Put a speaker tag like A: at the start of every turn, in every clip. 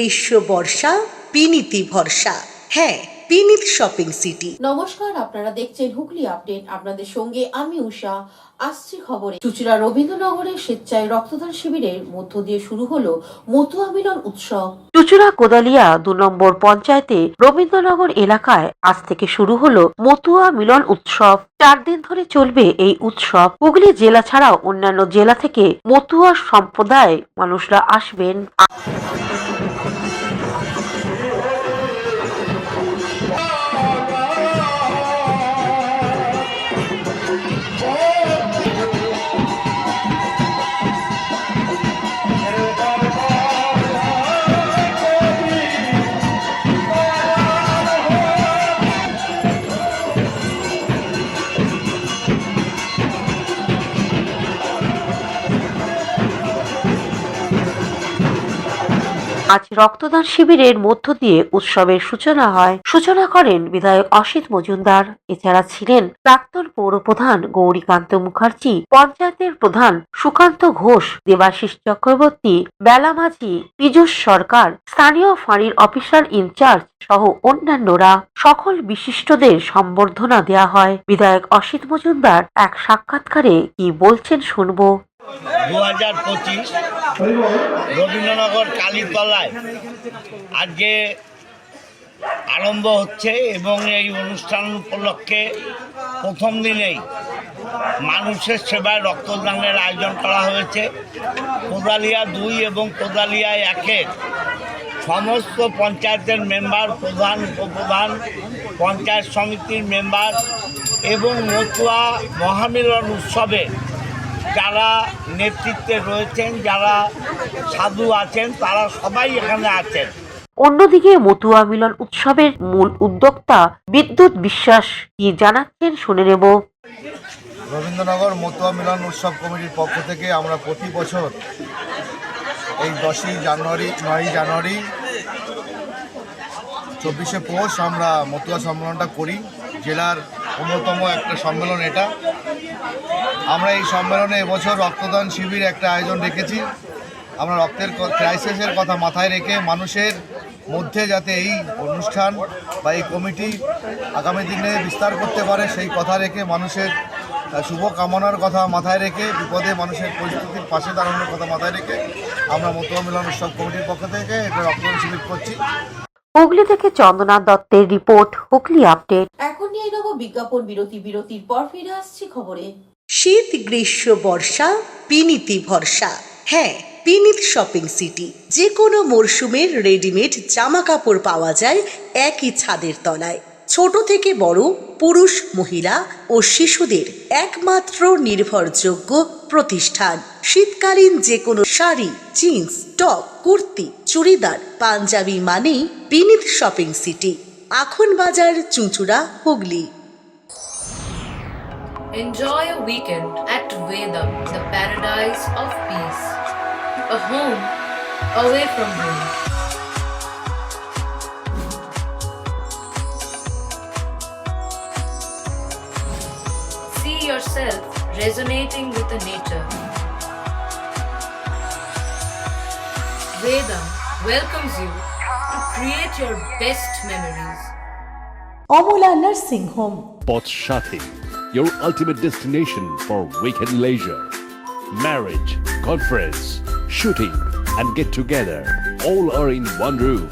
A: গ্রীষ্ম বর্ষা বিনীতি ভরসা। হ্যাঁ, বিনীত শপিং সিটি।
B: নমস্কার, আপনারা দেখছেন হুগলি আপডেট। আপনাদের সঙ্গে আমি উষা। আসছি খবরে। চুঁচুড়া রবীন্দ্রনগরের স্বেচ্ছায় রক্তদান শিবিরের মধ্য দিয়ে শুরু হলো মতুয়া মিলন উৎসব।
C: চুঁচুড়া কোদালিয়া ২ নম্বর পঞ্চায়েতে রবীন্দ্রনগর এলাকায় আজ থেকে শুরু হলো মতুয়া মিলন উৎসব। ৪ দিন ধরে চলবে এই উৎসব। হুগলি জেলা ছাড়াও অন্যান্য জেলা থেকে মতুয়া সম্প্রদায় মানুষরা আসবেন। আজ রক্তদান শিবিরের মধ্য দিয়ে উৎসবের সূচনা হয়। সূচনা করেন বিধায়ক অসিত মজুমদার। এছাড়া ছিলেন প্রাক্তন পৌরপ্রধান গৌরীকান্ত মুখার্জি, পঞ্চায়েতের প্রধান সুকান্ত ঘোষ, দেবাশিস চক্রবর্তী, বেলা মাঝি, পীযূষ সরকার, স্থানীয় ফাঁড়ির অফিসার ইনচার্জ সহ অন্যান্যরা। সকল বিশিষ্টদের সম্বর্ধনা দেয়া হয়। বিধায়ক অসিত মজুমদার এক সাক্ষাৎকারে কি বলছেন শুনবো।
D: 2025 রবীন্দ্রনগর কালীতলায় আজকে আরম্ভ হচ্ছে এবং এই অনুষ্ঠান উপলক্ষে প্রথম দিনেই মানুষের সেবায় রক্তদানের আয়োজন করা হয়েছে। কোদালিয়া 2 এবং কোদালিয়া 1-এর সমস্ত পঞ্চায়েতের মেম্বার, প্রধান, উপপ্রধান, পঞ্চায়েত সমিতির মেম্বার এবং মতুয়া মহামিলন উৎসবে যারা নেতৃত্বে রয়েছেন, যারা সাধু আছেন, তারা সবাই এখানে আছেন।
C: অন্যদিকে মতুয়া মিলন উৎসবের মূল উদ্যোক্তা বিদ্যুৎ বিশ্বাস কি জানাচ্ছেন শুনে নেব।
E: রবীন্দ্রনগর মতুয়া মিলন উৎসব কমিটির পক্ষ থেকে আমরা প্রতি বছর এই 10ই জানুয়ারি, 9ই জানুয়ারি, 24শে পৌষ আমরা মতুয়া সম্মেলনটা করি। জেলার অন্যতম একটা সম্মেলন এটা। আমরা এই সম্মেলনে এবছর রক্তদান শিবির একটা আয়োজন রেখেছি। আমরা রক্তের ক্রাইসিসের কথা মাথায় রেখে মানুষের মধ্যে যাতে এই অনুষ্ঠান বা এই কমিটি আগামী দিনে বিস্তার করতে পারে সেই কথা রেখে, মানুষের শুভ কামনার কথা মাথায় রেখে, বিপদে মানুষের পরিস্থিতির পাশে দাঁড়ানোর কথা মাথায় রেখে আমরা মতুয়া মিলন উৎসব কমিটির পক্ষ থেকে এটা রক্তদান শিবির করছি।
C: হুগলি থেকে চন্দনা দত্তের রিপোর্ট, হুগলি আপডেট।
B: এখন নিয়ে নেব বিজ্ঞাপন বিরতির পর ফিরে আসছি খবরে।
A: শীত গ্রীষ্ম বর্ষা বিনীতি ভরসা। হ্যাঁ, বিনীত শপিং সিটি। যে কোনো মরশুমের রেডিমেড জামা কাপড় পাওয়া যায় একই ছাদের তলায়। ছোট থেকে বড়, পুরুষ, মহিলা ও শিশুদের একমাত্র নির্ভরযোগ্য প্রতিষ্ঠান। শীতকালীন যে কোনো শাড়ি, জিন্স, টপ, কুর্তি, চুড়িদার, পাঞ্জাবি মানেই বিনীত শপিং সিটি। আখন বাজার, চুঁচুড়া, Hooghly.
F: Enjoy a weekend at Vedam, the paradise of peace. A home away from home. See yourself resonating with the nature. Vedam welcomes you to create your best memories.
A: Amala nursing home.
G: Potshati, your ultimate destination for weekend leisure. Marriage, conference, shooting, and get together all are in one roof.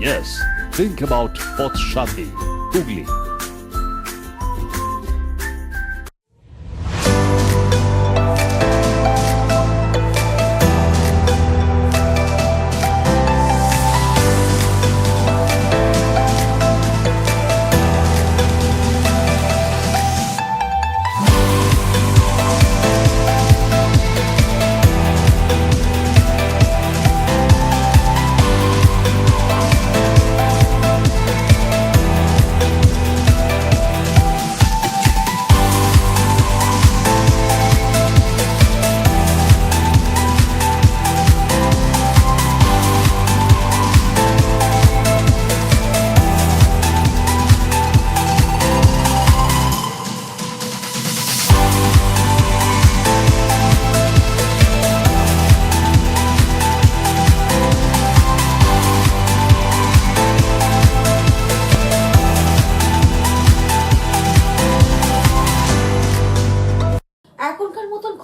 G: Yes, think about Potshati, Hugli.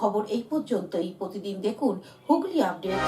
B: খবর এই পর্যন্তই। প্রতিদিন দেখুন Hooghly update.